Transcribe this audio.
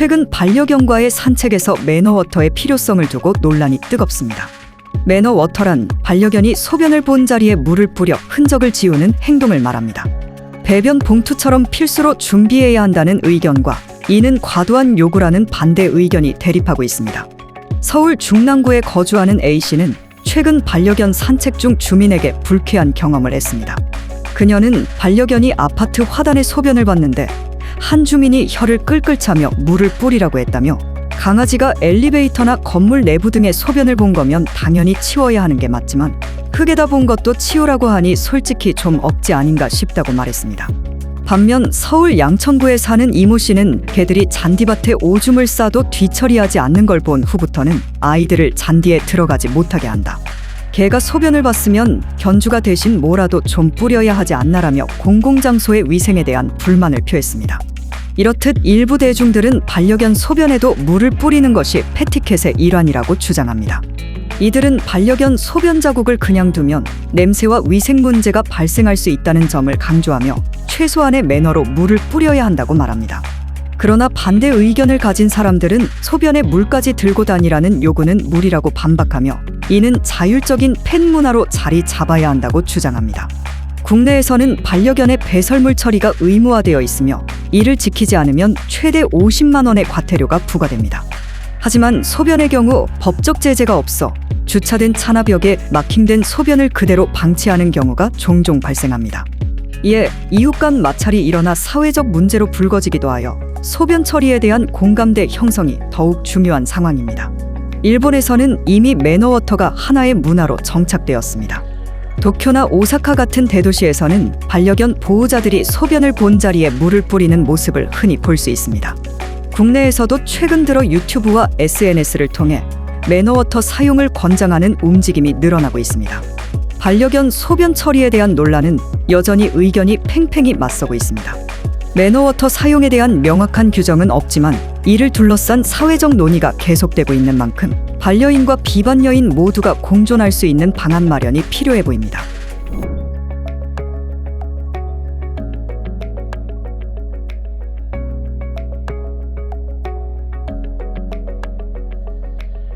최근 반려견과의 산책에서 매너워터의 필요성을 두고 논란이 뜨겁습니다. 매너워터란 반려견이 소변을 본 자리에 물을 뿌려 흔적을 지우는 행동을 말합니다. 배변 봉투처럼 필수로 준비해야 한다는 의견과 이는 과도한 요구라는 반대 의견이 대립하고 있습니다. 서울 중랑구에 거주하는 A씨는 최근 반려견 산책 중 주민에게 불쾌한 경험을 했습니다. 그녀는 반려견이 아파트 화단에 소변을 봤는데 한 주민이 혀를 끌끌 차며 물을 뿌리라고 했다며 강아지가 엘리베이터나 건물 내부 등의 소변을 본 거면 당연히 치워야 하는 게 맞지만 흙에다 본 것도 치우라고 하니 솔직히 좀 억지 아닌가 싶다고 말했습니다. 반면 서울 양천구에 사는 이모 씨는 개들이 잔디밭에 오줌을 싸도 뒤처리하지 않는 걸 본 후부터는 아이들을 잔디에 들어가지 못하게 한다. 개가 소변을 봤으면 견주가 대신 뭐라도 좀 뿌려야 하지 않나라며 공공장소의 위생에 대한 불만을 표했습니다. 이렇듯 일부 대중들은 반려견 소변에도 물을 뿌리는 것이 패티켓의 일환이라고 주장합니다. 이들은 반려견 소변 자국을 그냥 두면 냄새와 위생 문제가 발생할 수 있다는 점을 강조하며 최소한의 매너로 물을 뿌려야 한다고 말합니다. 그러나 반대 의견을 가진 사람들은 소변에 물까지 들고 다니라는 요구는 무리라고 반박하며 이는 자율적인 펫 문화로 자리 잡아야 한다고 주장합니다. 국내에서는 반려견의 배설물 처리가 의무화되어 있으며 이를 지키지 않으면 최대 50만 원의 과태료가 부과됩니다. 하지만 소변의 경우 법적 제재가 없어 주차된 차나 벽에 마킹된 소변을 그대로 방치하는 경우가 종종 발생합니다. 이에 이웃 간 마찰이 일어나 사회적 문제로 불거지기도 하여 소변 처리에 대한 공감대 형성이 더욱 중요한 상황입니다. 일본에서는 이미 매너워터가 하나의 문화로 정착되었습니다. 도쿄나 오사카 같은 대도시에서는 반려견 보호자들이 소변을 본 자리에 물을 뿌리는 모습을 흔히 볼 수 있습니다. 국내에서도 최근 들어 유튜브와 SNS를 통해 매너워터 사용을 권장하는 움직임이 늘어나고 있습니다. 반려견 소변 처리에 대한 논란은 여전히 의견이 팽팽히 맞서고 있습니다. 매너워터 사용에 대한 명확한 규정은 없지만 이를 둘러싼 사회적 논의가 계속되고 있는 만큼 반려인과 비반려인 모두가 공존할 수 있는 방안 마련이 필요해 보입니다.